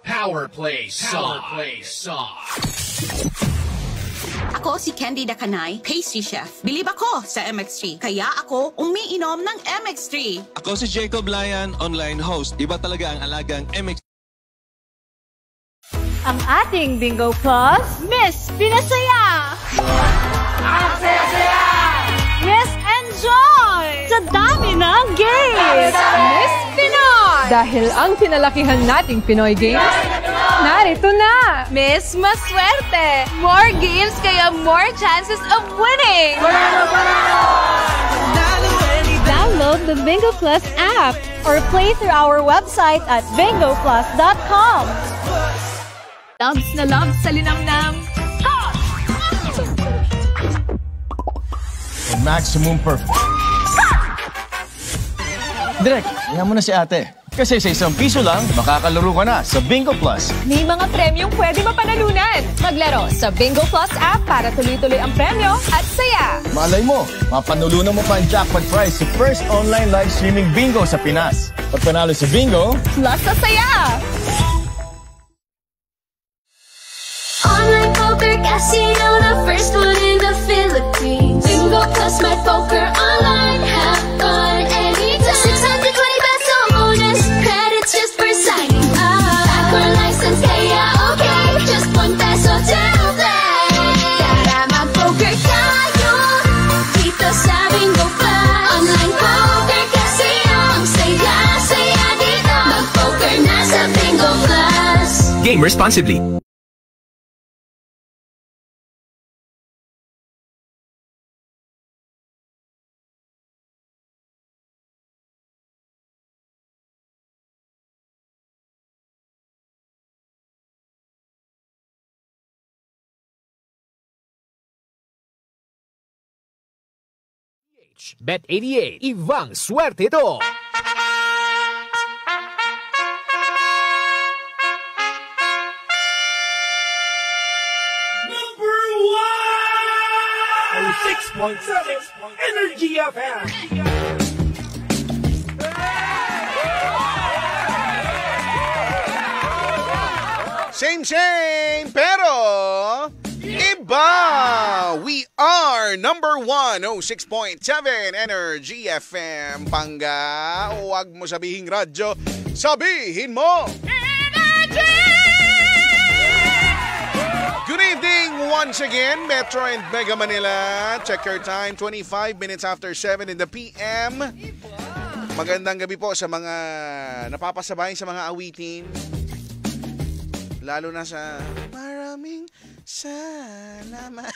Power Play Song. Ako si Candy Dakanay, pastry chef. Bilib ako sa MX3, kaya ako umiinom ng MX3. Ako si Jacob Layan, online host. Iba talaga ang alagang MX. Ang ating Bingo Plus, Miss Pinasaya! Ang saya-saya! Miss Enjoy! Sa dami ng games! Miss Pinoy! Dahil ang pinalakihan nating Pinoy Games, narito na! Miss Maswerte! More games kaya more chances of winning! Download the Bingo Plus app or play through our website at bingoplus.com. Loves na loves sa linamnam. Maximum perfect. Direk, iyan mo na si ate. Kasi sa ₱1 lang, makakalaro ka na sa Bingo Plus. May mga premyong pwede mapanalunan. Maglaro sa Bingo Plus app para tuloy-tuloy ang premyo at saya. Malay mo, mapanulunan mo pa ang jackpot prize sa first online live streaming bingo sa Pinas. Pag panalo sa bingo, Plus sa saya! Online poker casino, the first one in the Philippines. Bingo Plus my poker online, have fun anytime. 620 peso bonus, credits just for signing up. Backer license, kaya okay, just ₱1 till then. Tara mag-poker tayo, dito sa Bingo Plus. Online poker casino, ang saya-saya dito. Mag-poker na sa Bingo Plus. Game responsibly. Bet 88, ibang swerte ito! Number 1! 6.7 Energy FM! Same, pero iba! We are number 1, 6.7 Energy FM. Pangga, huwag mo sabihin radyo, sabihin mo! Energy! Good evening once again, Metro and Mega Manila. Check your time, 25 minutes after 7 in the PM. Magandang gabi po sa mga napapasabay sa mga awitin. Lalo na sa maraming salamat.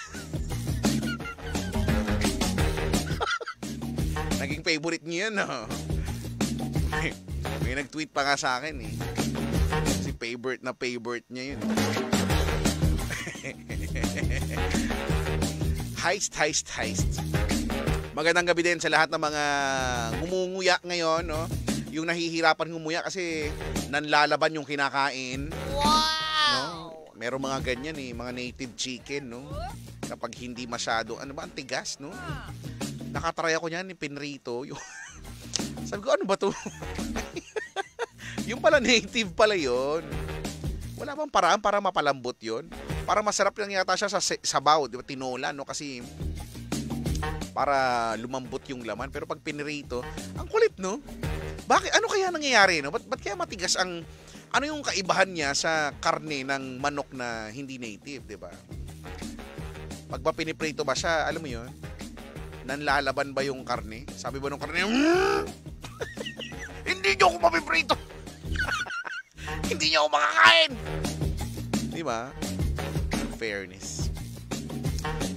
Naging favorite niyo yun, no? May nag-tweet pa nga sa akin, eh. Kasi favorite niya yun. Heist. Magandang gabi din sa lahat ng mga ngumunguya ngayon, no? Yung nahihirapan ngumuya kasi nanlalaban yung kinakain. Wow! No? Merong mga ganyan, eh, mga native chicken, no? Kapag hindi masyado, ang tigas, no? Nakatry ako niyan, pinrito. Sabi ko, ano ba to? Yung pala native pala yun. Wala bang paraan para mapalambot yun? Para masarap lang yata siya sa sabaw, di ba? Tinola, no? Kasi para lumambot yung laman. Pero pag pinrito, ang kulit, no? Bakit? Ano kaya nangyayari, no? Ba't kaya matigas ang... Ano yung kaibahan niya sa karne ng manok na hindi native, di ba? Pag ba piniprito ba siya, alam mo yun? Nanlalaban ba yung karne? Sabi ba nung karne, hindi niyo ako mapiprito! Hindi niyo ako makakain! Di ba? Fairness.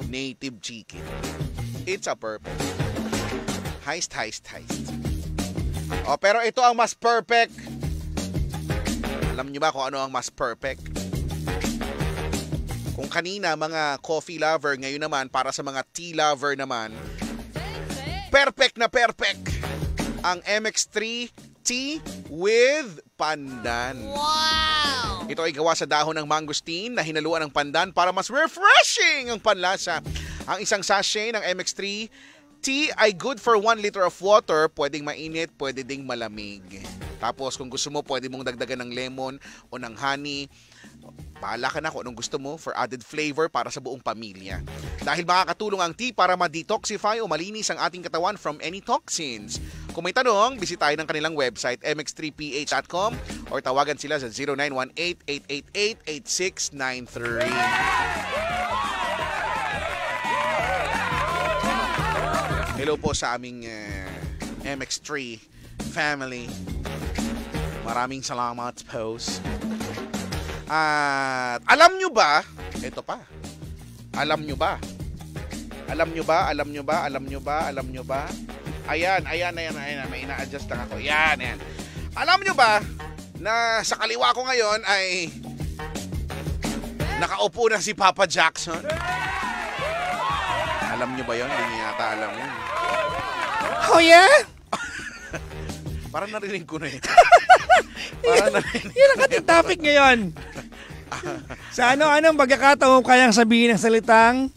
Native chicken. It's a perfect. Heist. Oh, pero ito ang mas perfect. Alam niyo ba kung ano ang mas perfect? Kung kanina mga coffee lover, ngayon naman para sa mga tea lover naman, perfect na perfect ang MX3 Tea with pandan. Wow! Ito ay gawa sa dahon ng mangosteen na hinaluan ng pandan para mas refreshing ang panlasa. Ang isang sachet ng MX3 Tea ay good for 1 liter of water. Pwedeng mainit, pwede ding malamig. Tapos kung gusto mo, pwede mong dagdagan ng lemon o ng honey. Bahala ka na kung anong gusto mo for added flavor para sa buong pamilya. Dahil makakatulong ang tea para ma-detoxify o malinis ang ating katawan from any toxins. Kung may tanong, bisitahin ang kanilang website mx3ph.com or tawagan sila sa 0918-888-8693. Hello po sa aming MX3 family. Maraming salamat po. At alam nyo ba, ito pa, alam nyo ba, ayan, may ina-adjust lang ako, yan. Alam nyo ba, na sa kaliwa ko ngayon ay nakaupo na si Papa Jackson? Alam nyo ba yun? Hindi niya yata alam yun. Oh yeah? Parang narinig ko na yun. Yun ang ating topic ngayon. Sa anong pagkakataon kayang sabihin ng salitang,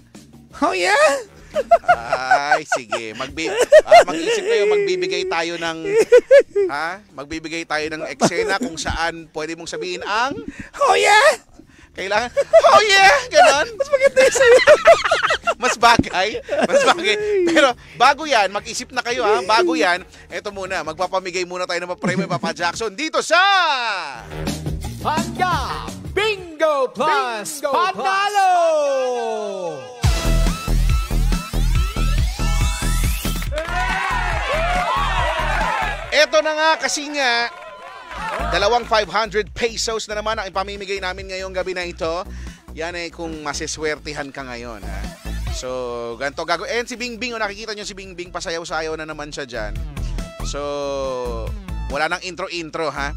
oh yeah? Ay, sige. Mag-isip kayo, magbibigay tayo ng eksena kung saan pwede mong sabihin ang, oh yeah? Kailangan, oh yeah! Ganon. Mas maganda yung sabihin. Mas bagay. Pero bago yan, mag-isip na kayo ha. Bago yan, eto muna, magpapamigay muna tayo ng premyo Papa Jackson dito sa Handa Bingo Plus Panalo! Eto na nga kasi nga, dalawang 500 pesos na naman ang ipamimigay namin ngayong gabi na ito. Yan ay kung masiswertihan ka ngayon ha. So, ganito gagawin. And si Bingbing, nakikita nyo si Bingbing, pasayaw-sayaw na naman siya dyan. So, wala nang intro-intro ha.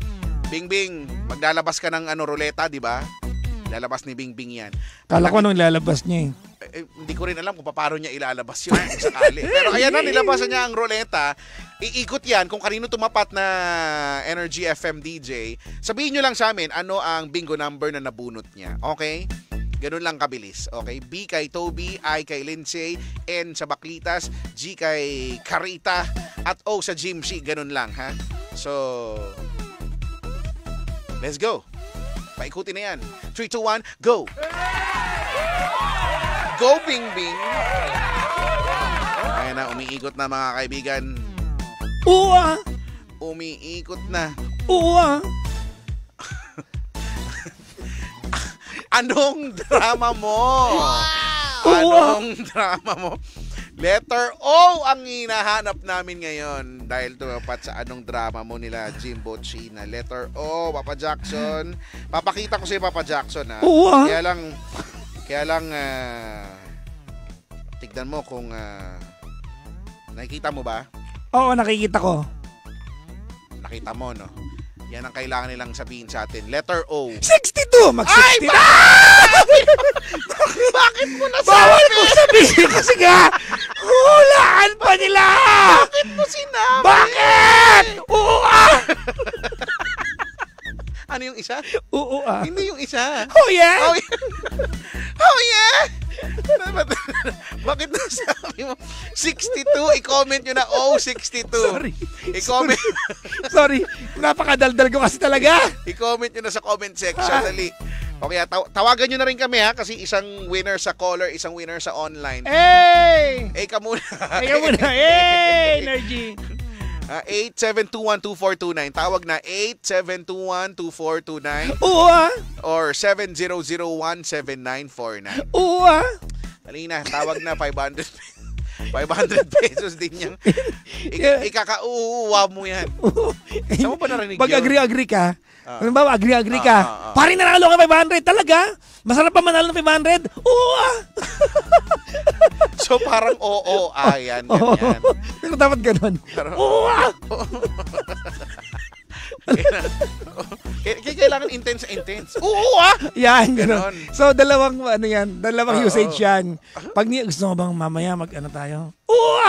Bingbing, maglalabas ka ng ruleta, di ba? Lalabas ni Bingbing yan. Kala ko anong ilalabas niya hindi ko rin alam kung paano niya ilalabas yun kung sakali. Pero ayan na, nilabasan niya ang ruleta. Iikot yan kung kanino tumapat na Energy FM DJ. Sabihin nyo lang sa amin ano ang bingo number na nabunot niya. Okay? Ganun lang kabilis. Okay? B kay Toby, I kay Lindsay, N sa Baklitas, G kay Carita, at O sa Jimsy. Ganun lang, ha? So, let's go. Paikutin na yan. 3, 2, 1, go! Go, Bingbing! Ayan na, umiikot na mga kaibigan. Uwa! Umiikot na. Uwa! Anong drama mo? Wow! Anong drama mo? Letter O ang hinahanap namin ngayon dahil tumapat sa anong drama mo nila Jimbo China. Letter O, Papa Jackson. Papakita ko sa Papa Jackson ha. Uwa. Kaya lang tignan mo kung nakikita mo ba? Oo, nakikita ko. Nakita mo, no? Yan ang kailangan nilang sabihin sa atin. Letter O. 62! Mag-60 na! Bakit mo nasabi? Bawal ko sabihin kasi nga, hulaan pa nila! Bakit mo sinabi? Bakit? Uwa! Ano yung isa? Uwa. Hindi yung isa. Oh yeah? Oh yeah? Oh yeah? Bakit nasabi mo? 62, i-comment nyo na O62. Sorry. I-comment. Sorry. Napakadaldal ko kasi talaga. I-comment nyo na sa comment section. Dali. Okay, tawagan nyo na rin kami ha kasi isang winner sa caller, isang winner sa online. Hey! Ka muna. Hey, Energy. 8721-2429. Tawag na 8721-2429. Uwa. Or 7001-7949. Uwa. Dali na, tawag na 500 pesos din yung ikakauuwa mo yan. Saan mo pa narinig yun? Pag agree ka, ano ba, agree ka, paring nanalo ka 500 talaga? Masarap pa manalo ng 500? Uwa. So parang oo, yan, ganyan. Pero dapat ganun. Uwa. Kailangan intense. Oo Yan, ganon. So, dalawang usage yan. Pag gusto mo bang mamaya tayo? Oo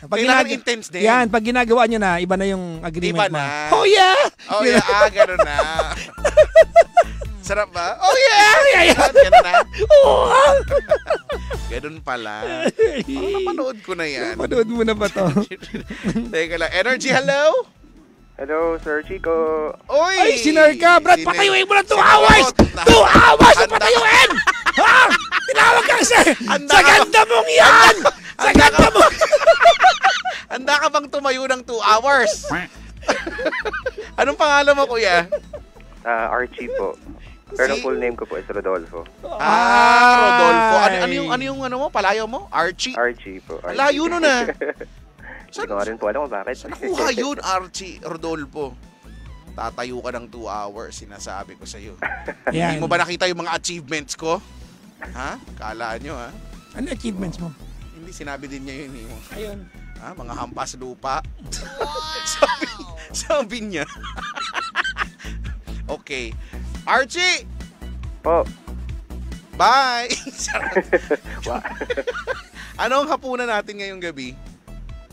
Kailangan intense din. Yan, pag ginagawa nyo na, iba na yung agreement iba na. Oh yeah! Oh yeah, gano'n na. Sarap ba? Oh yeah! Gano'n na. Oo Ganun pala. Napanood ko na yan. Napanood mo na ba to? Teka lang. Energy, hello? Hello, Sir Chico. Oy! Ay, sinar ka, Brad. Patayuin mo na 2 hours! 2 hours ang patayuin! Ha? Tinawag ka kasi! Sa ganda mong yan! Sa ganda mo! Handa ka bang tumayo ng 2 hours? Anong pangalan mo, kuya? Archie po. Pero full name ko po is Rodolfo. Rodolfo. Ano yung mo? Palayo mo? Archie? Archie po. Archie. Layo nun ah. Hindi ko nga rin po alam kung bakit. Saan nakuha yun, Archie Rodolfo? Tatayo ka ng 2 hours, sinasabi ko sa'yo. Hindi mo ba nakita yung mga achievements ko? Ha? Kala nyo, ha? Ano achievements mo? Hindi, sinabi din niya yun. Ayun. Ha? Mga hampas lupa. sabi niya. Okay. Archie! Po. Bye! Anong hapunan natin ngayong gabi?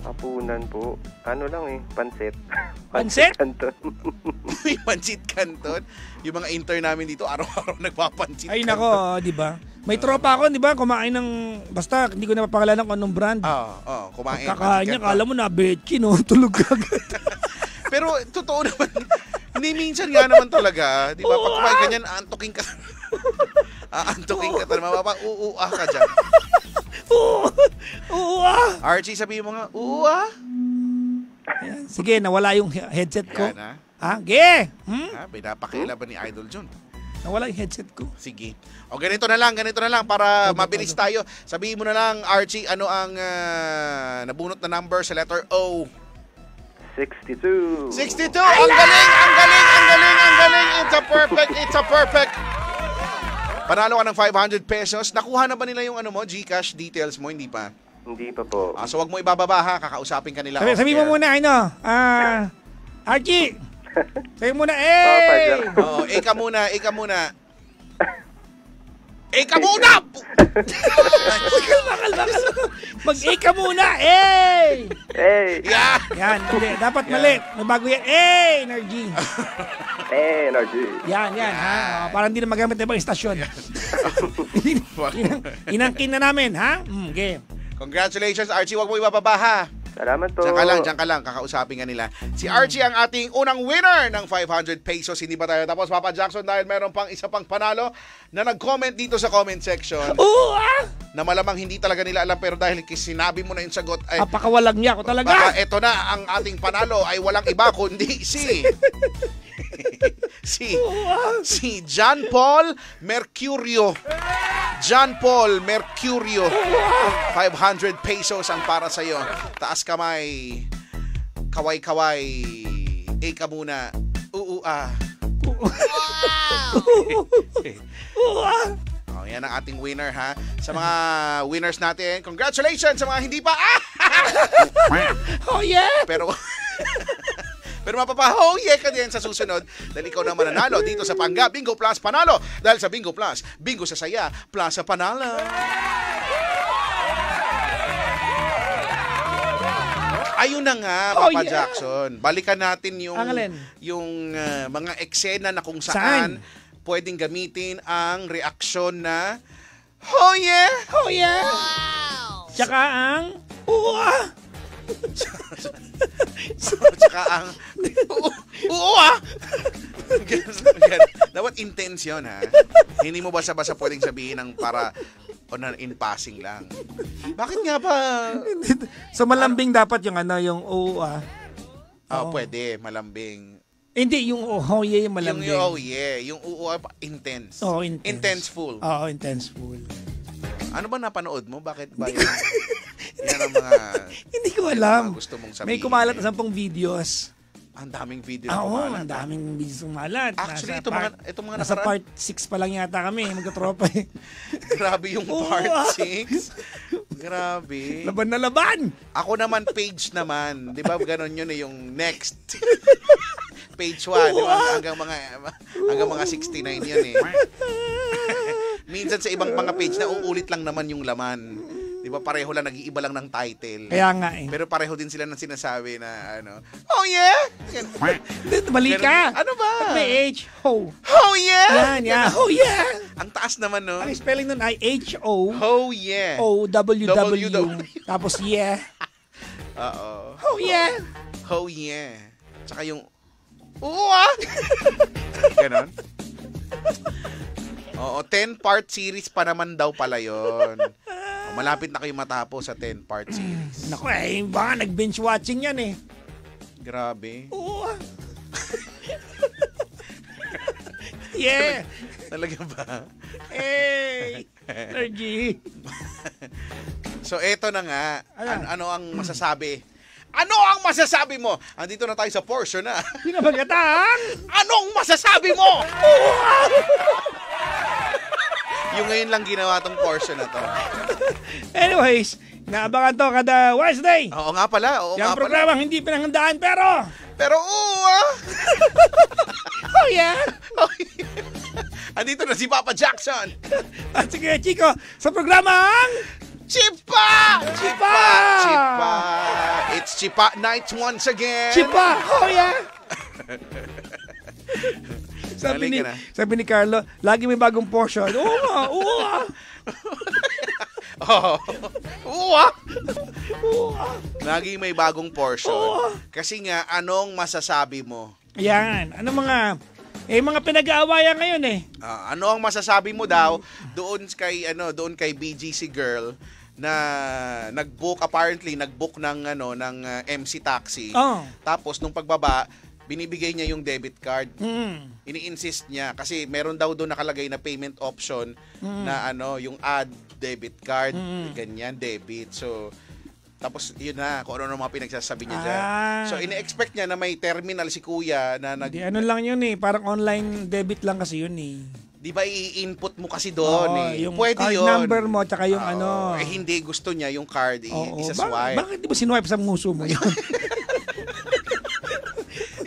Hapunan po. Ano lang eh, pansit. Pansit? Canton. May pansit canton. Yung mga intern namin dito, araw-araw nagpapansit Ay canton. nako, di ba? May tropa ako, di ba? Kumain ng, basta hindi ko na mapakalanan kung anong brand. Kumain. Kakain niya, kala mo na betchi, no? Tulog agad. Pero totoo naman, hindi minsan nga naman talaga. Di ba? Pag kumain ka niyan, aantokin ka. Aantokin ka. Mapapa-uuah ka dyan. Archie, sabihin mo nga, uuah. Sige, nawala yung headset ko. Yan, ha? Ha? Ge! Pinapakilaban ni Idol John. Nawala yung headset ko. Sige. O ganito na lang para mabilis tayo. Sabihin mo na lang, Archie, ano ang nabunot na number sa letter O? 62. 62! Ang galing! It's a perfect! Panalo ka ng 500 pesos. Nakuha na ba nila yung GCash details mo? Hindi pa? Hindi pa po. So wag mo ibababa ha. Kakausapin ka nila. Sabi mo muna, Archie! Sabi mo muna, Oo, ika muna. Ika muna! Mag-ika muna, Yeah! Yan, hindi. Dapat mali. May bago yan. Energy. Energy. Yan, ha? Parang hindi na magamit na ibang istasyon. Inangkin na namin, ha? Okay. Congratulations, Archie. Wag mo ibababa ha. Salamat po. Diyan ka lang. Kakausapin nga nila. Si Archie ang ating unang winner ng 500 pesos. Hindi ba tayo tapos, Papa Jackson? Dahil meron pang isa pang panalo na nag-comment dito sa comment section. Na malamang hindi talaga nila alam pero dahil sinabi mo na yung sagot ay apakawalang niya ako talaga. Baka eto na ang ating panalo ay walang iba kundi si John Paul Mercurio. John Paul Mercurio. 500 pesos ang para sa iyo. Taas kamay. Kaway-kaway. Ika muna. Yan ang ating winner ha. Sa mga winners natin, congratulations sa mga hindi pa. Oh yeah! Pero mapapahoye ka din sa susunod dahil ikaw na mananalo dito sa Pangga Bingo Plus Panalo. Dahil sa Bingo Plus, bingo sa saya, plus sa panalo. Ayun na nga, Papa Jackson. Balikan natin yung mga eksena na kung saan pwedeng gamitin ang reaksyon na oh yeah! Oh yeah! Wow! Tsaka ang Tsaka ang dapat intense yun ha. Hindi mo basta-basta pwedeng sabihin ng para in passing lang. Bakit nga ba? So malambing dapat yung yung pwede, malambing. Hindi, yung yeah yung malambing. Yung intense. Intense. Intenseful. Intenseful. Ano ba napanood mo? Bakit ba yan? Yan ang mga hindi ko alam. Gusto mong sabihin. May kumalat na 10 videos. Ang daming video na kumalat. Ang daming videos kumalat. Actually, itong mga nasa part 6 pa lang yata kami, magkatropa eh. Grabe yung part 6. Grabe. Laban na laban! Ako naman, page naman. Di ba, ganon yun eh, yung next. Page 1, hanggang mga 69 yan eh. Minsan sa ibang mga page na uulit lang naman yung laman. Di ba pareho lang, nag-iiba lang ng title. Kaya nga eh. Pero pareho din sila ng sinasabi na oh yeah! Mali ka! Ano ba? May H, ho. Oh yeah! Yan. Oh yeah! Ang taas naman no? Ang spelling nun ay H-O. Oh yeah! O-W-W. Tapos yeah. Oo. Oh yeah! Oh yeah! Tsaka yung Oo Ganon. Oo, 10-part series pa naman daw pala yun. Malapit na kayo matapos sa 10-part series. Naku baka nag-binge watching yan eh. Grabe. Oo Yeah. Talaga ba? Hey! Energy. So, eto na nga. Ano ang masasabi? Ano ang masasabi mo? Andito na tayo sa portion na. Pinabagatan! Anong masasabi mo? Yung ngayon lang ginawa tong portion na to. Anyways, naabangan to kada Wednesday. Oo nga pala. Yung programang hindi pinanghandaan pero oh yeah. Andito na si Papa Jackson. At sige Chico, sa programang Chipa! Chipa! It's Chipa night once again. Chipa! Oh yeah! Sabi ni Carlo, lagi may bagong portion. Oo. Lagi may bagong portion. Kasi nga, anong masasabi mo? Yan. Mga pinag-aawayan ngayon eh. Ano ang masasabi mo daw doon kay BGC girl na nag-book ng MC Taxi. Tapos nung pagbaba, binibigay niya yung debit card. Ini-insist niya kasi meron daw doon nakalagay na payment option na yung add debit card, ganyan debit. So tapos yun na kung ano mga pinagsasabi niya dyan. So ini-expect niya na may terminal si kuya na ano lang yun eh, parang online debit lang kasi yun eh. Di ba i-input mo kasi doon Yung pwede card yun. Number mo tsaka yung hindi gusto niya yung card isa-swipe. Bakit di ba sinwipe sa nguso mo yun?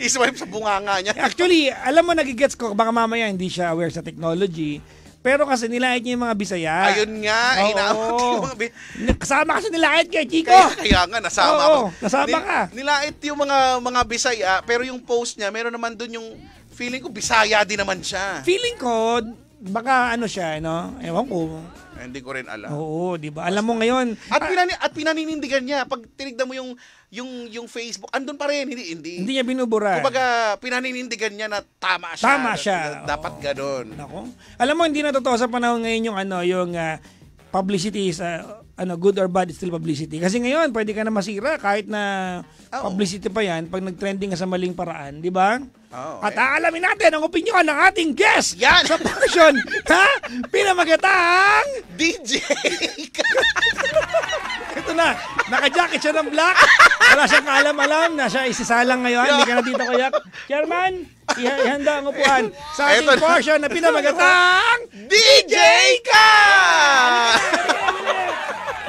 I-swipe sa bunganga niya. Actually, alam mo, nagigets ko, baka mamaya hindi siya aware sa technology. Pero kasi nilait niya yung mga Bisaya. Ayun nga, inaamot yung mga kasama kasi nilait kay Chico. Kaya nga, nasama ako. Nasama ka. Nilait yung mga Bisaya, pero yung post niya, meron naman dun yung feeling ko Bisaya din naman siya. Feeling ko, baka siya, ewan ko. Hindi ko rin alam. Oo, di ba? Alam mo ngayon. At pinaninindigan niya. Pag tinignan mo yung Facebook, andun pa rin. Hindi niya binubura. Kumbaga, pinaninindigan niya na tama siya. Tama siya. Dapat ganun. Nako. Alam mo, hindi na totoo sa panahon ngayon yung publicity is good or bad, it's still publicity. Kasi ngayon, pwede ka na masira kahit na publicity pa yan pag nag-trending ka sa maling paraan, di ba? At aalamin natin ang opinyon ng ating guest sa portion pinamagatang DJ. Ito na, naka-jacket siya ng black. Wala siyang kaalam-alam na siya isisalang ngayon. Hindi ka na dito kayak. Chairman, ihanda ang upuan sa ating portion na pinamagatang DJ ka!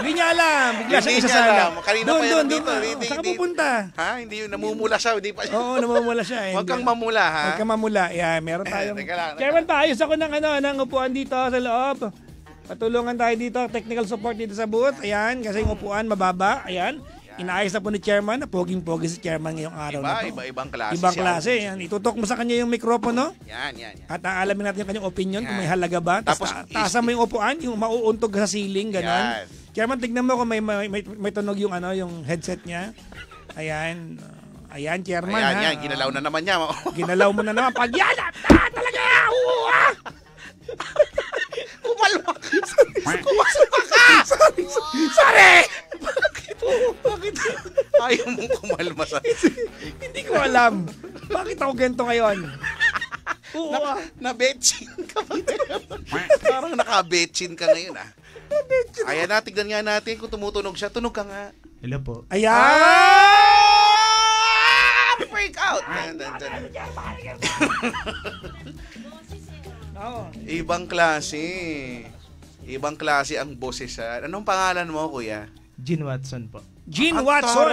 Hindi niya alam. Bigla siya isasalang. Kanina pa yan dito. Saan ka pupunta? Hindi, namumula siya. Oo, namumula siya. Huwag kang mamula, ha? Huwag kang mamula. Meron tayong... Chairman, paayos ako ng upuan dito sa loob. Patulungan tayo dito. Technical support dito sa booth. Ayan, kasi yung upuan mababa. Ayan. Inaayos na po ni Chairman. Poging-pogi si Chairman ngayong araw na to. Ibang klase. Ibang klase. Yan. Itutok mo sa kanya yung mikropono. Yan. At aalamin natin yung kanyang opinion kung may halaga ba. Tapos taasan mo yung upuan, yung mauuntog sa ceiling, gano'n. Chairman, tignan mo kung may tunog yung headset niya. Ayan. Ayan, Chairman. Ayan, ginalaw na naman niya. Ginalaw mo na naman. Pag yan, talaga! Kumalma ka! Sorry! Bakit? Ayaw mong kumalma sa... Hindi ko alam. Bakit ako ganito ngayon? Na-betchin ka ba? Parang naka-betchin ka ngayon, Ayan na, tignan nga natin kung tumutunog siya. Tunog ka nga. Hello po. Ayan! Freak out! Ibang klase. Ibang klase ang boses. Anong pangalan mo, kuya? Gene Watson po. Gene Watson.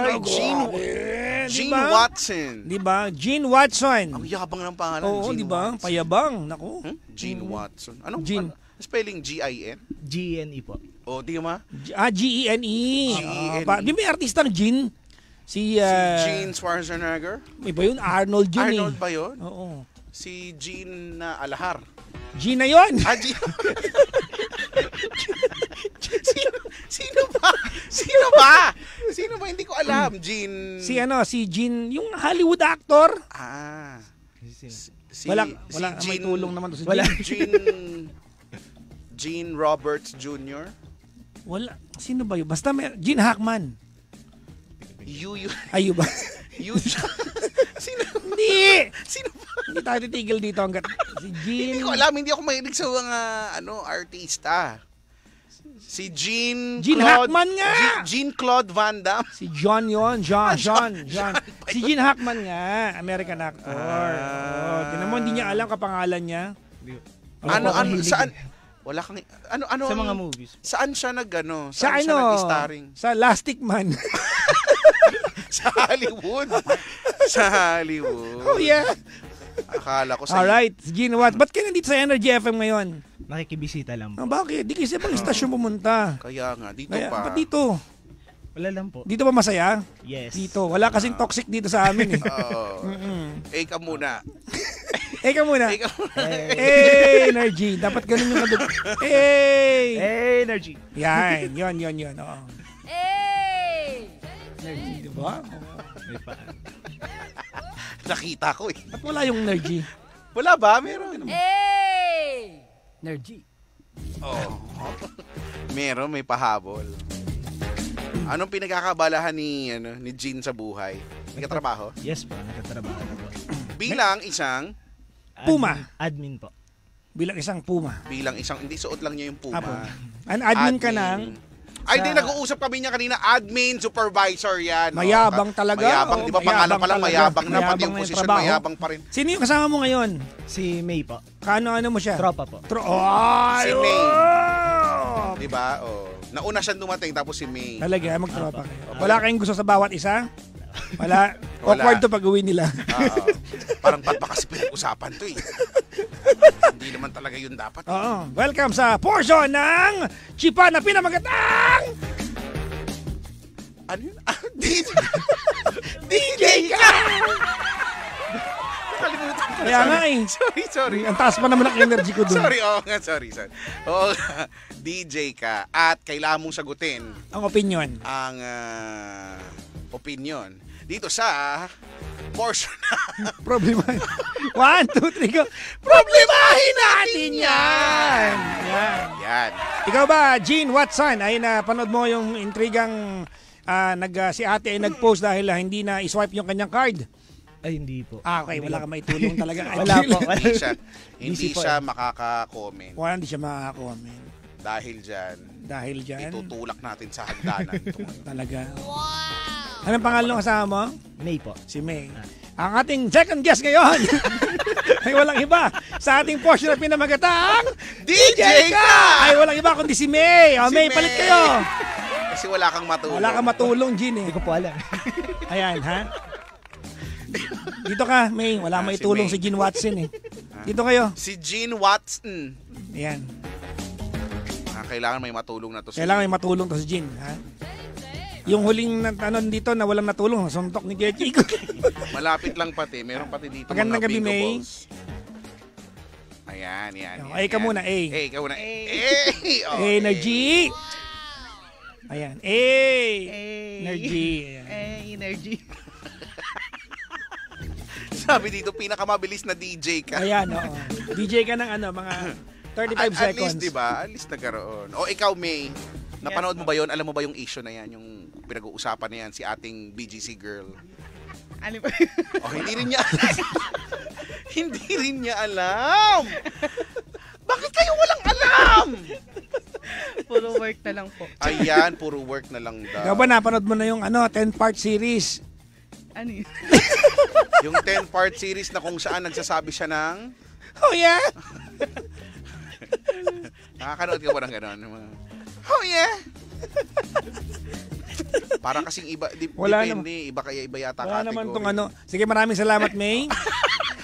Gene Watson. Diba? Gene Watson. Ang yabang ng pangalan. Oo, diba? Payabang. Naku. Gene Watson. Anong Gene? Spelling G-I-N? G-E-N-E po. O, di ma? G-E-N-E. Di ba yung artistang Gene? Si Gene Schwarzenegger? Iba yun? Arnold yun Arnold ba yun? Oo. Si Gene na Alahar. Gene na yun? Sino ba? Sino ba? Hindi ko alam. Gene... Si Gene, yung Hollywood actor. Wala may tulong naman to si Gene Roberts Jr. Wala. Sino ba yun? Basta may Gene Hackman. Ayo ba? Sino? Hindi! Sino ba? Hindi tayo titigil dito hanggat si Gene. Hindi ko alam, hindi ako mahilig sa mga artista. Si Jean-Claude Hackman nga! Jean-Claude Van Damme. Si John yon, John. Si Gene Hackman nga, American actor. Tinan mo, hindi niya alam kapangalan niya. Saan? Wala kang sa mga movies. Saan siya Saan siya nag-starring? Sa Lastic Man. Sa Hollywood. Oh yeah. Akala ko sa... Alright, Gene, ba't ka nandito sa Energy FM ngayon? Nakikibisita lang po. Bakit? Di kasi pang istasyon pumunta. Kaya nga, dito pa. Ba't dito? Wala lang po. Dito ba masaya? Yes. Dito. Wala kasing toxic dito sa amin eh. Ka muna. Ka muna. Hey, Energy. Dapat ganun yung kadug. Hey! Energy. Yan. Yun. Oo. Hey! Energy, diba? May pa. Nakita ko eh. Ba't wala yung Energy? Wala ba? Meron. Hey! Energy. Oh. Meron, may pahabol. Anong pinagkakabalahan ni Gene sa buhay? Nagtatrabaho? Yes po, nagtatrabaho po. Bilang isang Puma. Admin po. Bilang isang Puma. Hindi suot lang niya yung Puma. Admin ka ng... Ay, di, nag-uusap kami niya kanina, admin, supervisor yan. Mayabang talaga. Mayabang, di ba pangalan pa lang, mayabang na, pati yung posisyon, mayabang pa rin. Sino yung kasama mo ngayon? Si May po. Kano mo siya? Tropa po. Si May. Di ba? Nauna siya dumating, tapos si May. Talaga, magtropa kayo. Wala kayong gusto sa bawat isa? Wala. Awkward to pag-uwi nila. Parang ba't ba kasi pinag-usapan to eh. Hindi naman talaga yun dapat. Oo. Welcome sa portion ng Chipa na pinamagatang! Ano yun? DJ ka! Nakalimutan ko. Kaya nga eh. Sorry. Ang taas pa naman ang energy ko dun. Sorry. Oo, DJ ka. At kailangan mong sagutin. Ang opinion. Ang opinion. Dito sa portion na problema. 1, 2, 3, go. Problemahin natin yan! Yan. Ikaw ba, Gene Watson, ay napanood mo yung intrigang si ate ay nag-post dahil hindi na iswipe yung kanyang card? Ay, hindi po. Okay, wala kang maitulong talaga. Wala po. Hindi siya makaka-comment. Hindi siya makaka-comment. Dahil dyan, itutulak natin sa hagdanan. Talaga. Wow! Anong pangalan ng kasama mo? May po. Si May. Ang ating second guest ngayon ay walang iba sa ating portion na pinamagatang DJ ka! Ay walang iba kundi si May. May, palit kayo. Kasi wala kang matulong. Wala kang matulong, Gene. Hindi ko po alam. Ayan, ha? Dito ka, May. Wala may tulong si Gene Watson eh. Dito kayo. Si Gene Watson. Ayan. Kailangan may matulong na to. Kailangan may matulong to si Gene, ha? Yung huling dito na walang natulong, suntok ni Kuya Chico. Malapit lang pati. Meron pati dito magandang gabi, May. Balls. Ayan. A ka muna, A. Ka muna. Energy. Ayan. Energy. Energy. Sabi dito, pinakamabilis na DJ ka. Ayan, oo. DJ ka ng mga 35 seconds. At least, diba? At least nagkaroon. O ikaw, May, napanood mo ba yon? Alam mo ba yung issue na yan? Yung pinag-uusapan na yan, si ating BGC girl. Ano ba? Hindi rin niya alam. Hindi rin niya alam. Bakit kayo walang alam? Puro work na lang po. Ayan, puro work na lang daw. Ikaw ba napanood mo na yung 10-part series? Ano yun? Yung 10-part series na kung saan nagsasabi siya ng... Oh yeah? Nakakanood ka ba ng gano'n? Oh yeah? Para kasing iba, depende. Iba kaya iba yata wala category. naman tong Sige, maraming salamat, May.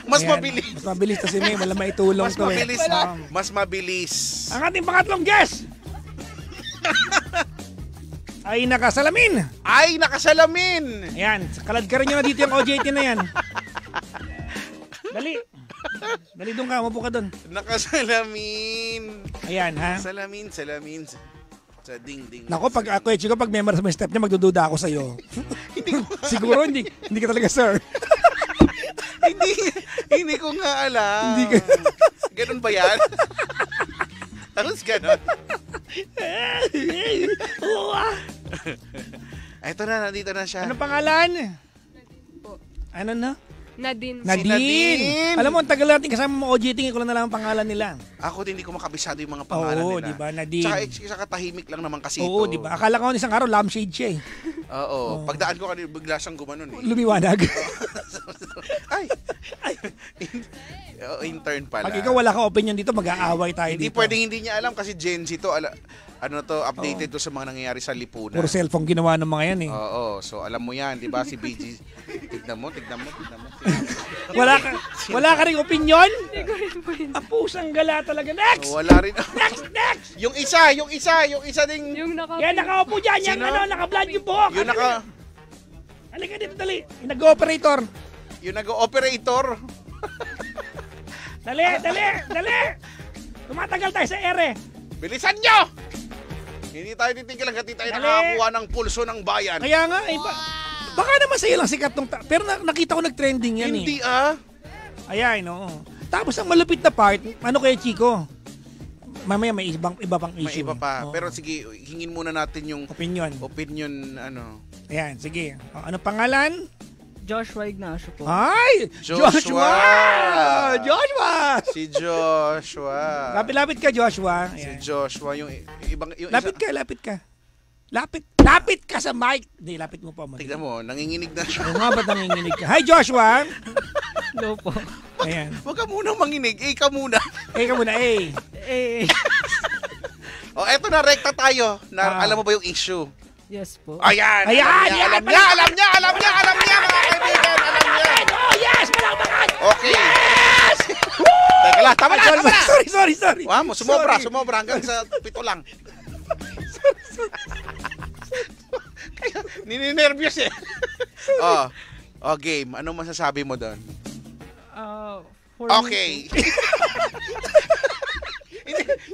Mas mabilis. Mas mabilis to si May. Wala maitulong mas mabilis, Mas mabilis. Ang ating pangatlong guest ay nakasalamin. Ayan, kalad ka rin nyo na dito yung OJT na yan. Dali doon ka, mapo ka doon. Nakasalamin. Ayan, ha? Salamin. Sa ding-ding. Nako, pag pag memorize mo yung step niya, magdududa ako sa'yo. Siguro, hindi ka talaga, sir. Hindi ko nga alam. Ganun ba yan? Tapos ganun. Ito na, nandito na siya. Ano pangalan? Ano na? Nadine. Nadine. Alam mo, ang tagal natin kasama mo OJT, ko lang na lang ang pangalan nila. Ako din, hindi ko makabisado yung mga pangalan nila. Oo, di ba, Nadine? Tsaka katahimik lang naman kasi Oo, ito. di ba? Akala ko isang araw, lampshade siya eh. Oo. Pagdaan ko kanina, bigla siyang gumanon eh. Lumiwanag. Ay! Intern pala. Pag ikaw wala kang opinion dito, mag-aaway tayo Hindi dito. pwedeng hindi niya alam kasi Gen Z to. Updated to sa mga nangyayari sa lipunan. Puro cellphone ginawa ng mga yan eh. Oo. So, alam mo yan, di ba? Si BG. Tignan mo. Wala ka rin opinion? Ang pusang gala talaga. Next! Wala rin. Next! Yung isa ding... Yan, nakaupo dyan. Yan, naka-vlog yung buhok. Yung Halika dito, dali. Yung nag-operator. Yung nag-operator. Dali. Tumatagal tayo sa ere. Bilisan nyo! Hindi tayo titigil hanggang tayo nakakuha ng pulso ng bayan. Kaya nga, baka naman sa'yo lang sikat nung... Pero nakita ko nag-trending yan Hindi Ayan, oo. Tapos ang malupit na part, ano kaya Chico? Mamaya may iba pang issue. May iba pa. Pero sige, hingin muna natin yung... Opinion, Ayan, sige. Ano pangalan? Joshua Ignacio po. Ay! Joshua! Si Joshua. Lapit ka, Joshua. Ayan. Si Joshua, yung ibang... Lapit ka. Lapit ka sa mic. Hindi, lapit mo pa. Tignan mo, nanginginig na siya. Ano nga ba't nanginginig ka? Hi, Joshua! Hello po. Ayan. Huwag ka munang manginig. Ka muna. Eto na, rekta tayo. Alam mo ba yung issue? Yes po. Ayan! Alam niya, mga kaibigan, alam niya. Oh, yes! Malakbakan! Okay. Yes! Teka lang, tama na. Sorry. Wow, sumobra hanggang sa 7 lang. Kaya, nininervyos eh. Game. Ano masasabi mo doon? Okay.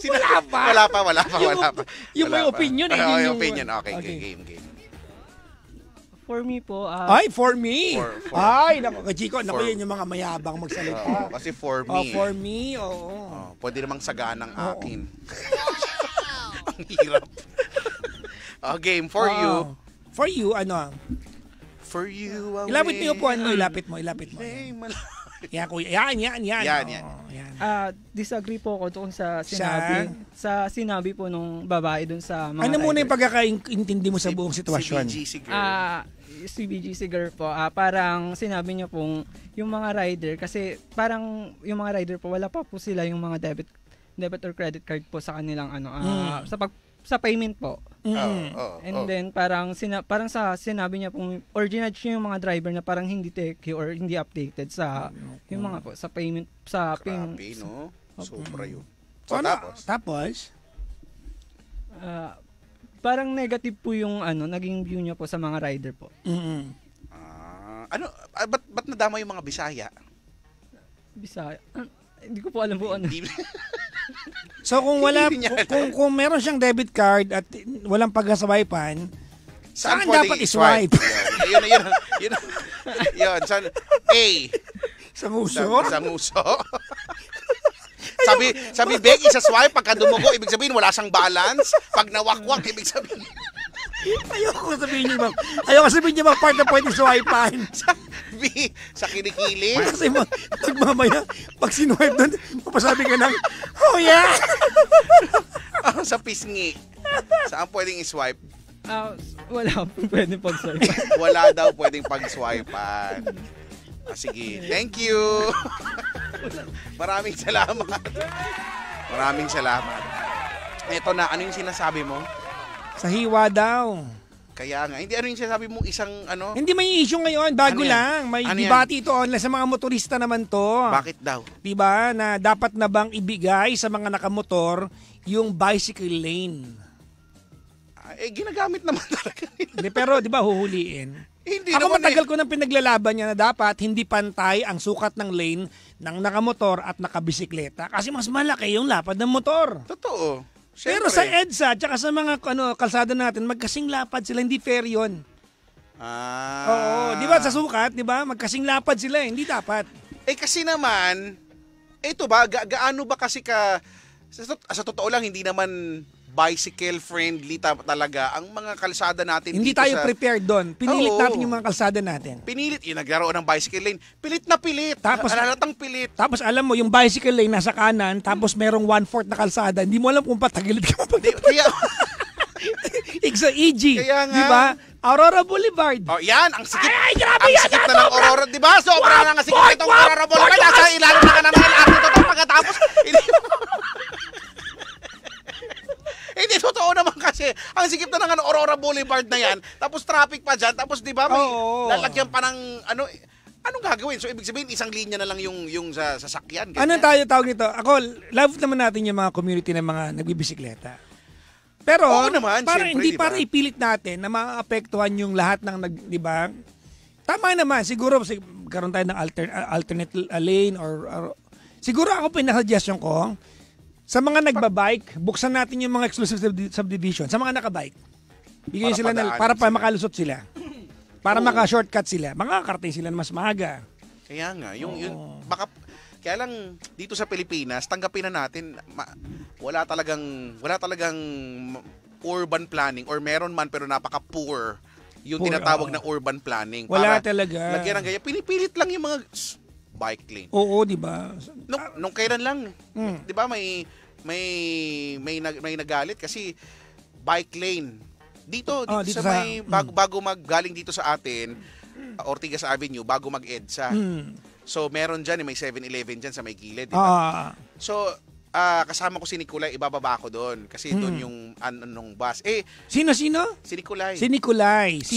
Wala pa. Yung may opinion eh. Yung opinion. Okay, game. For me po, for me. Ay, naku, Chico, yan yung mga mayabang magsalita. Kasi for me. For me, oo. Pwede namang saganang akin. Ang hirap. Game, for you. For you, ano? For you, ilapit mo po, ilapit mo. Yan, kuya. Yan. disagree po ako doon sa sinabi po nung babae doon sa mga Ano muna yung pagkakaintindi mo sa buong sitwasyon? Si BGC girl po, parang sinabi niya pong yung mga rider, kasi parang yung mga rider po, wala pa po sila yung mga debit or credit card po sa kanilang sa payment po. And then parang sinabi niya pong original niya yung mga driver na parang hindi techy or hindi updated sa yung mga po sa payment no? Sobra yun. Tapos parang negative po yung naging view niya po sa mga rider po. Ba't nadama yung mga Bisaya? Hindi ko po alam po ano. So kung kung meron siyang debit card at walang pagkaswipan, saan dapat i-swipe? Yun. Sa nguso? Sa nguso. Sabi Beg, isa-swipe, pagka dumugo, ibig sabihin wala siyang balance. Pag nawakwak, ibig sabihin. Ayoko sabihin niyo bang part na pwede swipean. Sa kilikili. Kasi magmamaya, pag sinwipe doon, mapasabi ka ng, oh yeah! Sa pisngi. Saan pwedeng i-swipe? Wala pwedeng pag-swipe. Wala daw pwedeng pag-swipean. Sige, thank you. Maraming salamat. Ito na, ano yung sinasabi mo? Sa hiwa daw. Kaya nga, hindi ano yung sinasabi mo isang Hindi may issue ngayon, bago lang. May debate ito online sa mga motorista naman to. Bakit daw? Diba, na dapat na bang ibigay sa mga nakamotor yung bicycle lane? Ginagamit naman talaga. Pero diba, huhuliin? Hindi Ako naman matagal ko nang pinaglalaban niya na dapat hindi pantay ang sukat ng lane ng nakamotor at nakabisikleta kasi mas malaki yung lapad ng motor. Totoo. Pero sa EDSA at sa mga kalsada natin, magkasing lapad sila, hindi fair yun. Oo, di ba sa sukat, di ba? Magkasing lapad sila, hindi dapat. kasi naman, ito ba, gaano ba kasi ka, sa totoo lang, hindi naman bicycle friendly talaga ang mga kalsada natin. Hindi tayo prepared doon. Pinilit natin yung mga kalsada natin. Pinilit, yung naglaro ng bicycle lane. Pilit na pilit. Tapos, halatang pilit. Tapos alam mo, yung bicycle lane nasa kanan, tapos merong 1/4 na kalsada. Hindi mo alam kung patagilid ka mo. Kaya, Igsa EG. Kaya nga. Di ba? Aurora Boulevard. Oh, yan. Ang sikip. Ay, grabe ang yan. sikip na ng Aurora. Di ba? Sobra na nga sikip itong Aurora Boulevard. Nasa ilalim na ka na ng LRT to pagkatapos. Hindi, totoo naman kasi. Ang sikip na ng Aurora Boulevard na yan. Tapos traffic pa dyan. Tapos di ba may lalagyan pa ng anong gagawin? So ibig sabihin isang linya na lang yung sa sasakyan. Ano tayo tawag nito? Ako, love naman natin yung mga community ng mga nagbibisikleta. Pero naman, para syempre, hindi diba? para ipilit natin na maapektuhan yung lahat ng di ba? Tama naman siguro karon tayo ng alternate lane or siguro ako pinaka-suggestion ko sa mga nagbabike, buksan natin yung mga exclusive subdivision sa mga nakabike. Bigyan sila para makalusot sila. Para maka-shortcut sila. Makakarating sila na mas maaga. Kaya nga, yung kaya lang dito sa Pilipinas, tanggapin na natin wala talagang urban planning or meron man pero napaka-poor yung tinatawag na urban planning. Wala talaga. Lagyan ng ganyan. Pinipilit lang yung mga bike lane. Oo, di ba? Nung kailan lang, di ba may nagalit kasi bike lane. Dito sa may bago galing dito sa atin, Ortigas Avenue, bago mag-EDSA. So meron diyan, may 7-Eleven diyan sa may gilid, di ba? So kasama ko si Nicolay, ibababa ako doon kasi doon yung anong bus. Sino? Si Nicolay. Si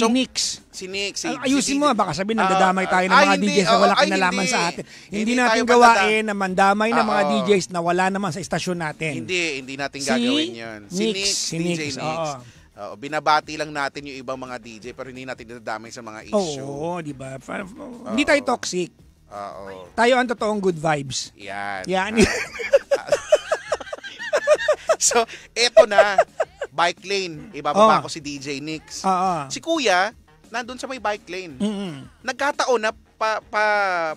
Nix. Si Nix. Ayusin mo, baka sabihin nagdadamay tayo ng mga DJs na wala kinalaman sa atin. Hindi natin gawain na mandamay ng mga DJs na wala naman sa istasyon natin. Hindi natin gagawin 'yon. Si Nix. Binabati lang natin yung ibang mga DJ pero hindi natin dinadamay sa mga issue. Oo, di ba? Hindi tayo toxic. Tayo ang totoong good vibes. Yan. So, eto na. Bike lane. Ibababa ko si DJ Nix. Si Kuya, nandun sa may bike lane. Nagkataon na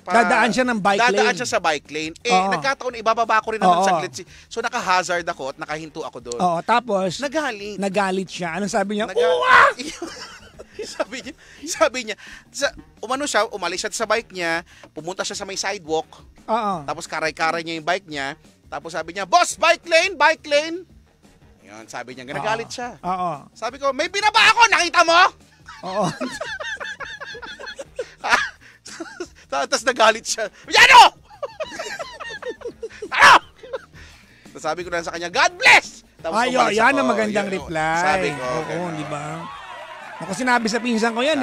dadaan siya ng bike lane. Dadaan siya sa bike lane. Nagkataon na ibababa ko rin naman saglit. So, naka-hazard ako at nakahinto ako doon. Tapos, nagalit siya. Anong sabi niya? Sabi niya, umalis siya sa bike niya, pumunta siya sa may sidewalk, tapos karay-karay niya yung bike niya, tapos sabi niya, "Boss, bike lane! Yun, sabi niya, nagalit siya. Sabi ko, "May binaba ako, nakita mo?" Tapos nagalit siya, "Yano!" Tapos sabi ko na sa kanya, "God bless!" Yan ang magandang reply. Sabi ko, di ba? Ako sinabi sa pinsan ko yan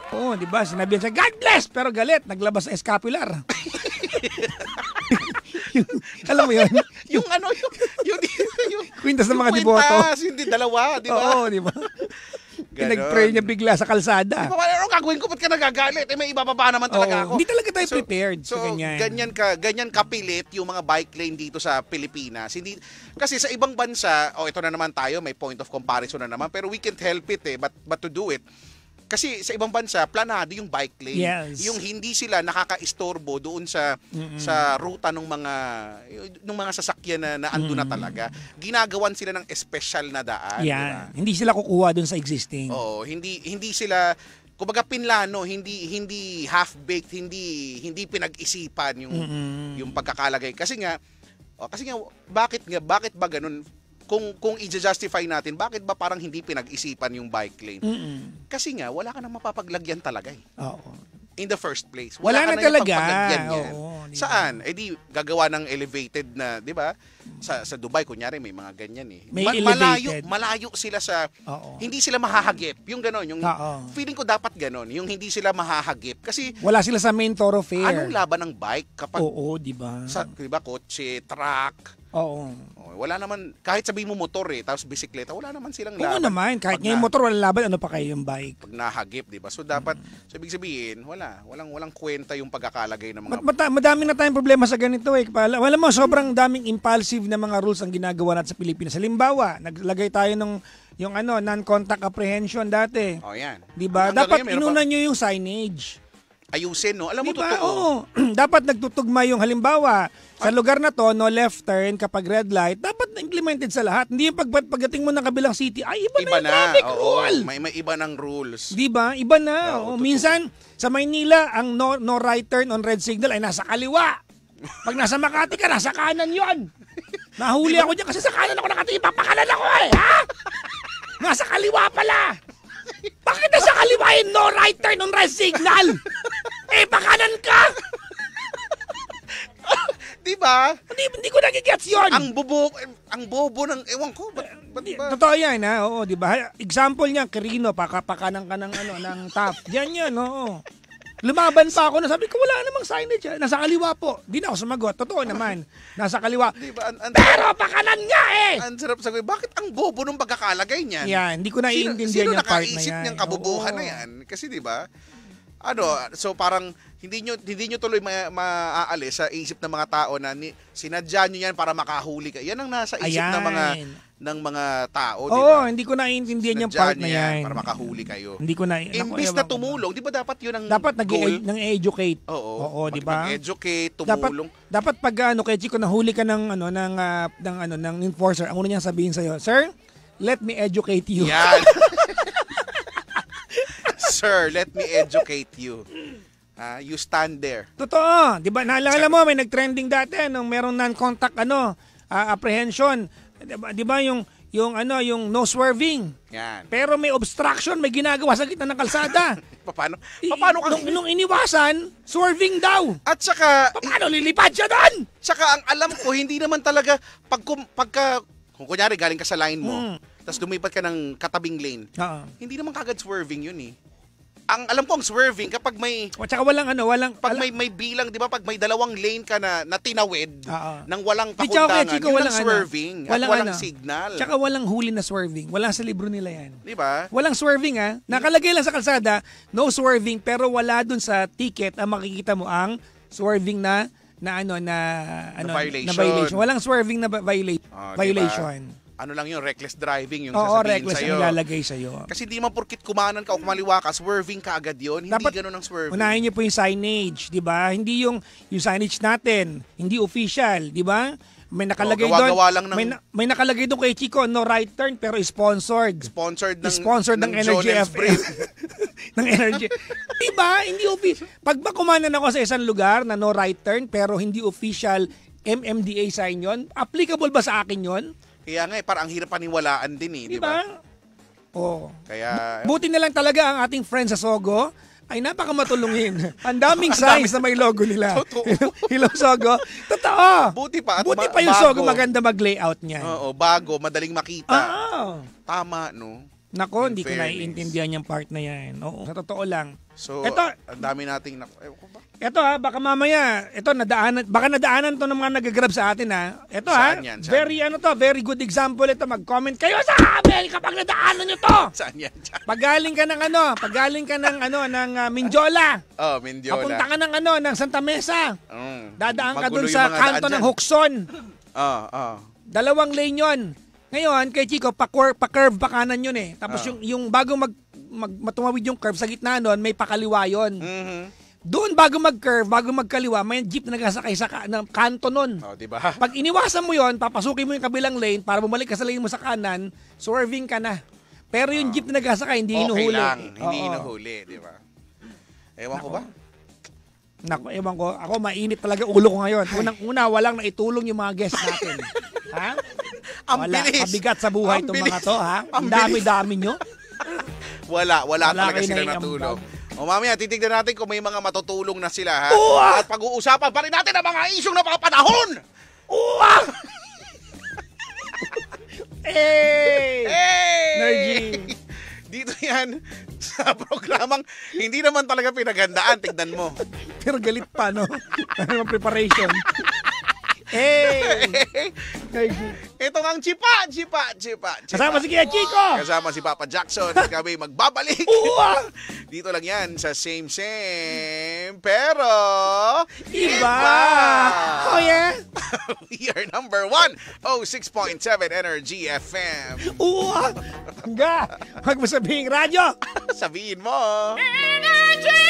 Oo, di ba? Sinabi siya, "God bless!" Pero galit, naglabas ng scapular. Alam mo yun? yung kwintas ng mga deboto. Hindi, dalawa, di ba? Oo, di ba? Nag-pray niya bigla sa kalsada. Ano gagawin ko? Ba't ka nagagalit? May ibababa naman talaga ako. Hindi talaga tayo prepared sa ganyan. Ganyan kapilit yung mga bike lane dito sa Pilipinas. Hindi, kasi sa ibang bansa, ito na naman tayo, may point of comparison na naman, pero we can't help it but to do it. Kasi sa ibang bansa, planado yung bike lane. Yes. Yung hindi sila nakaka-istorbo doon sa ruta ng mga sasakyan na ando na talaga. Ginagawan sila ng espesyal na daan. Diba? Hindi sila kukuha doon sa existing. Hindi sila kumbaga pinlano, hindi half-baked, hindi pinag-isipan yung pagkakalagay. Kasi nga bakit ba ganun? Kung i-justify natin, bakit ba parang hindi pinag-isipan yung bike lane? Kasi nga, wala ka nang mapapaglagyan talaga in the first place. Wala na talaga. Diba? Saan? Di gagawa ng elevated na, di ba? Sa Dubai, kunyari, may mga ganyan malayo sila sa, hindi sila mahahagip. Yung gano'n, yung feeling ko dapat gano'n, yung hindi sila mahahagip. Kasi, wala sila sa main thoroughfare. Anong laban ng bike kapag, di ba? Diba, kotse, truck, wala naman, kahit sabihin mo motor tapos bisikleta, wala naman silang laban. Oo naman, kahit ngayon motor, wala laban, ano pa kayo yung bike? Pag nahagip, di ba? So dapat, ibig sabihin, walang kwenta yung pagkakalagay ng mga... Madami na tayong problema sa ganito Wala mo, sobrang daming impulsive na mga rules ang ginagawa natin sa Pilipinas. Halimbawa, naglagay tayo ng non-contact apprehension dati. Yan. Di ba? Dapat inuna nyo yung signage. ayusin, no? Alam mo, Diba? totoo. Oo. Dapat nagtutugma yung halimbawa, sa lugar na to, no left turn kapag red light, dapat na-implemented sa lahat. Hindi yung pagdating mo ng kabilang city, ay iba na yung traffic rule. May iba ng rules. Diba? Iba na. Minsan, sa Maynila, ang no right turn on red signal ay nasa kaliwa. Pag nasa Makati ka, nasa kanan yon. Nahuli ako dyan kasi sa kanan ako nakatingin, papakanan ako eh, ha? Nasa kaliwa pala. Bakit nasa kaliwa yung no right turn on red signal? Eh, pakanan ka! Diba? Hindi ko nagigets yun. Ang bobo ng, ewan ko, ba't ba? Totoo yan, ha? Oo, diba? Example niya, Quirino, pakanan ka ng, ng top. Diyan yan, oo. Lumaban pa ako na sabi ko, wala namang signage. Nasa kaliwa po. Di na ako sumagot. Totoo naman. Nasa kaliwa. Diba, pero pakanan nga eh! Ang sarap sabi, bakit ang bobo nung pagkakalagay niyan? Yan, hindi ko naiintindihan yung part na yan. Sino nakaisip niyang kabubuhan na yan? Kasi diba, so parang hindi nyo tuloy maaalis sa isip ng mga tao na sinadya nyo yan para makahuli ka. Yan ang nasa isip ng mga tao, di ba? hindi ko naiintindihan yung part na yan. Para makahuli kayo. Hindi ko na. Imbis na tumulong, di ba dapat yun ang dapat goal? nag-educate. Oo, di ba? Nag-educate, tumulong. Dapat pag kay Chico nahuli ka ng enforcer, ang una niyang sabihin sa'yo, "Sir, let me educate you." Yan. Sir, let me educate you. You stand there. Totoo. Di ba? Naalala mo, may nag-trending dati nung merong non-contact apprehension. Di ba yung no swerving. Yan. Pero may obstruction, may ginagawa sa gitna ng kalsada. Paano nung iniwasan, swerving daw. At saka paano lilipad siya doon? Saka ang alam ko, hindi naman talaga pagka kung kunyari galing ka sa line mo, tapos lumipat ka ng katabing lane. Hindi naman kagad swerving yun eh. Ang alam ko ang swerving kapag may tsaka walang may bilang, 'di ba, pag may dalawang lane ka na tinawid nang walang pakundangan, walang swerving, walang signal. Tsaka walang huli na swerving. Wala sa libro nila 'yan. 'Di ba? Walang swerving Nakalagay lang sa kalsada, no swerving, pero wala dun sa ticket ang makikita mo ang swerving na violation. Walang swerving na violation. Diba? Ano lang yun, reckless driving yung sasabihin reckless sa'yo. Ilalagay sa'yo. Kasi di man porkit kumanan ka o kumaliwa ka, swerving ka agad yun. Hindi ganun ang swerving. Unahin niyo po yung signage, di ba? Hindi yung signage natin, hindi official, di ba? May nakalagay doon. May nakalagay doon kay Chico, no right turn pero sponsored. Sponsored ng Energy FM. ng Energy. Di ba? Hindi official. Pag ba kumanan ako sa isang lugar na no right turn pero hindi official MMDA sign yun, applicable ba sa akin yun? Kaya nga parang ang hirap paniwalaan din eh, di ba? Oo. Kaya buti na lang talaga ang ating friends sa Sogo ay napakamatulungin. Ang daming signs na may logo nila. Hello Sogo. Totoo. Buti pa yung Sogo maganda mag-layout niya. Oo, bago, madaling makita. Tama, no? Nako, hindi ko naiintindihan yung part na yan. Oo, sa totoo lang. So, ang dami nating Ito baka mamaya, baka nadaanan to ng mga nagagrab sa atin Ito yan? Very good example ito. Mag-comment kayo sa amin kapag nadaanan nyo to. Saan yan? Pagaling ka ng Mindiola. Oh, Mindiola. Papunta ka ng Santa Mesa. Dadaan ka dun sa kanto ng Huxon. Dalawang lane yon. Ngayon, kay Chico, pa-curve pa kanan yun eh. Tapos yung bago matumawid yung curve sa gitna nun, may pakaliwa yun. Doon bago mag-curve, bago magkaliwa, may jeep na nagasakay sa kanto nun. Diba? Pag iniwasan mo yon, papasukin mo yung kabilang lane para bumalik ka sa lane mo sa kanan, swerving ka na. Pero yung jeep na nagasakay, hindi hinuhuli. Okay lang, hindi hinuhuli, di ba? Ewan ko ba? Naku, ewan ko. Ako, mainit talaga ulo ko ngayon. Unang-una, walang naitulong yung mga guests natin. Ha? Kabigat sa buhay itong mga to, ha? Ang dami-dami nyo. Wala talaga silang natulong. O mamaya, titignan natin kung may mga matutulong na sila, ha? At pag-uusapan pa rin natin ang mga isyong napapanahon! Hey! Energy! Dito yan, sa programang hindi naman talaga pinaghandaan, tignan mo. Pero galit pa, no? Ang preparation. Hey! Ito ang Chipa. Kasama si Kuya Chico. Kasama si Papa Jackson. Kami magbabalik. Dito lang yan sa same, pero iba. Oh yeah? We are number 106.7 Energy FM. Hangga. Huwag mo sabihin radyo. Sabihin mo. Energy!